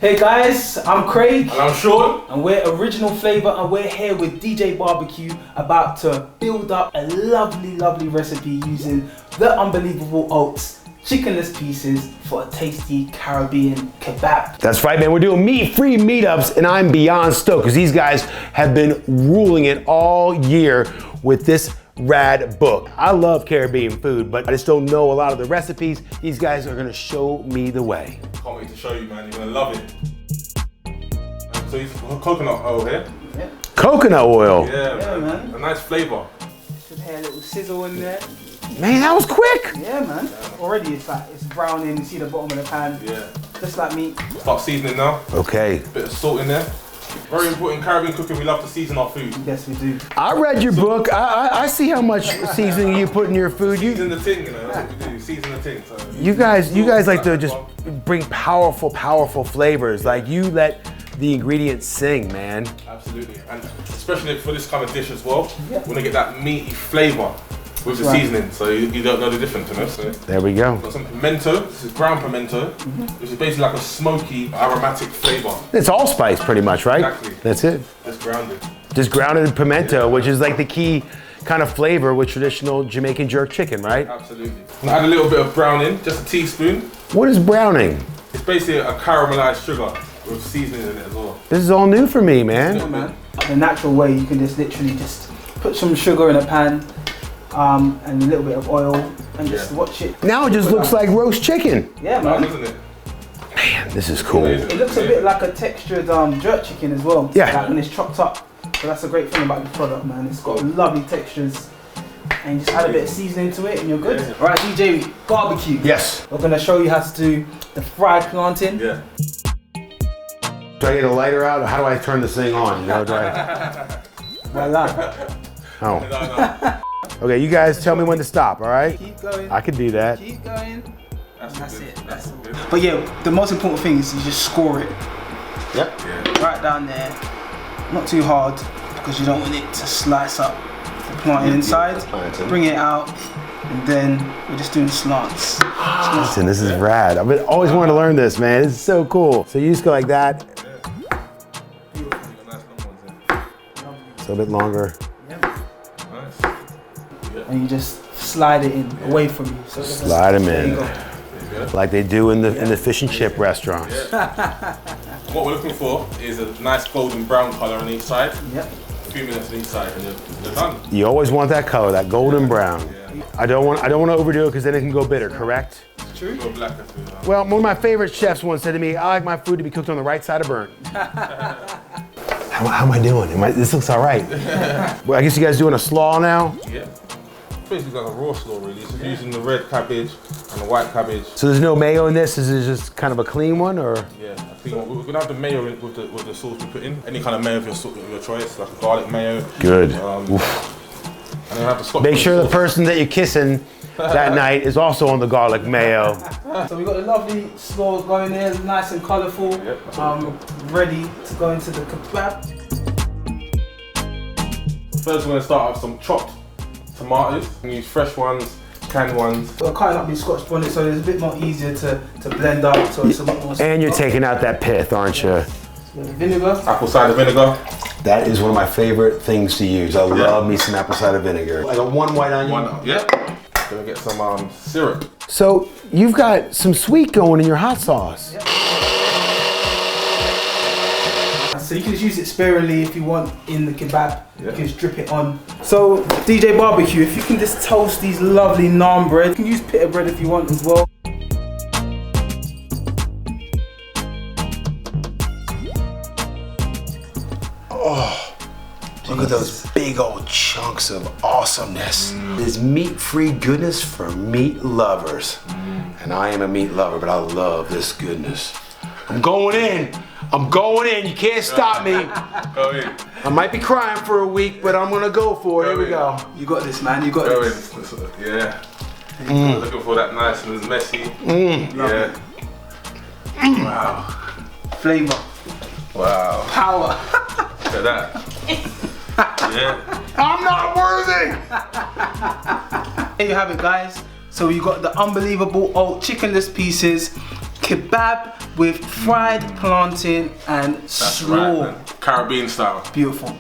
Hey guys, I'm Craig. And I'm Sean. And we're Original Flava, and we're here with DJ Barbecue about to build up a lovely recipe using the unbelievable oats chickenless pieces for a tasty Caribbean kebab. That's right, man. We're doing meat-free meetups, and I'm beyond stoked because these guys have been ruling it all year with this rad book. I love Caribbean food, but I just don't know a lot of the recipes. These guys are gonna show me the way. Can't wait to show you, man. You're gonna love it. So you coconut oil here. Yeah, Coconut oil. Yeah, man. A nice flavour. Should have a little sizzle in there. Man, that was quick. Yeah, man. Already it's browning. You see the bottom of the pan. Yeah. Just like meat. Start seasoning now. Okay. Bit of salt in there. Very important in Caribbean cooking. We love to season our food. Yes, we do. I read your book. I see how much seasoning you put in your food. Season the ting, you know. That's what we do. Season the ting. So You guys like to just bring powerful flavors. Like you let the ingredients sing, man. absolutely, and especially for this kind of dish as well. We want to get that meaty flavour with the seasoning, so you don't know the difference, you know. So There we go. got some pimento. This is ground pimento, which is basically like a smoky, aromatic flavour. It's allspice pretty much, right? Exactly. That's it. Just grounded. Just grounded pimento, which is like the key kind of flavor with traditional Jamaican jerk chicken, right? Absolutely. I'm gonna add a little bit of browning, just a teaspoon. What is browning? It's basically a caramelized sugar with seasoning in it as well. This is all new for me, man. Yeah, man. The natural way, you can just literally just put some sugar in a pan and a little bit of oil and just watch it. Now it just looks like roast chicken. Yeah, Nice, man. isn't it? Man, this is cool. It looks a bit like a textured jerk chicken as well. Yeah. Like when it's chopped up. So that's a great thing about the product, man. It's got lovely textures. And you just add a bit of seasoning to it and you're good. Yeah. Alright, DJ, barbecue. Yes. We're gonna show you how to do the fried plantain. Yeah. Do I get a lighter out? Or how do I turn this thing on? You know, do I? Voila. Oh. No. Okay, you guys tell me when to stop, all right? Keep going. I can do that. Keep going. That's good. it. That's all. good. But yeah, the most important thing is you just score it Yep. Yeah. right down there. Not too hard because you don't want it to slice up the plantain inside. plantain. Bring it out, and then we're just doing slants. Listen, this is rad. I've always wanted to learn this, man. This is so cool. So you just go like that. So a bit longer. Nice. And you just slide it in away from you. So Slide them there you in. go. Like they do in the fish and chip restaurants. What we're looking for is a nice golden brown colour on each side. Yep. A few minutes on each side, and you're done. You always want that color, that golden brown. Yeah. I don't want to overdo it because then it can go bitter, correct? True. Go black as well. Well, one of my favorite chefs once said to me, I like my food to be cooked on the right side of burnt. How am I doing? This looks all right. Well, I guess you guys doing a slaw now? Yeah. Basically like a raw slaw, really. It's just using the red cabbage and the white cabbage. So there's no mayo in this? Is it just kind of a clean one, or? Yeah, I think we're gonna have the mayo with the sauce we put in. Any kind of mayo of your choice, like a garlic mayo. Good. And then have the Scotch Make sure the sauce. person that you're kissing that night is also on the garlic mayo. So we've got a lovely slaw going there, nice and colourful. Yep, that's what we've Ready to go into the kebab. First, we're gonna start with some chopped tomatoes. You can use fresh ones, canned ones. We're cutting up these Scotch bonnet so it's a bit more easier to blend up. So it's a lot more. And you're taking out that pith, aren't you? Vinegar. Apple cider vinegar. That is one of my favorite things to use. I love me some apple cider vinegar. Like a one white onion. Yeah. Gonna get some syrup. So you've got some sweet going in your hot sauce. So you can just use it sparingly if you want in the kebab. You Yeah. can just drip it on. So DJ Barbecue, if you can just toast these lovely naan bread. You can use pita bread if you want as well. Look at those big old chunks of awesomeness. This meat-free goodness for meat lovers. And I am a meat lover, but I love this goodness. I'm going in. I'm going in. You can't stop me. Go in. I might be crying for a week, but I'm gonna go for it. Here we go. You got this, man. You got Go this. in. Yeah. Looking for that nice and messy. Yeah. Wow. Flavor. Wow. Power. Look at that. Yeah. I'm not worthy. There you have it, guys. So you got the unbelievable oat chickenless pieces kebab with fried plantain and slaw. Right, man. Caribbean style. Beautiful.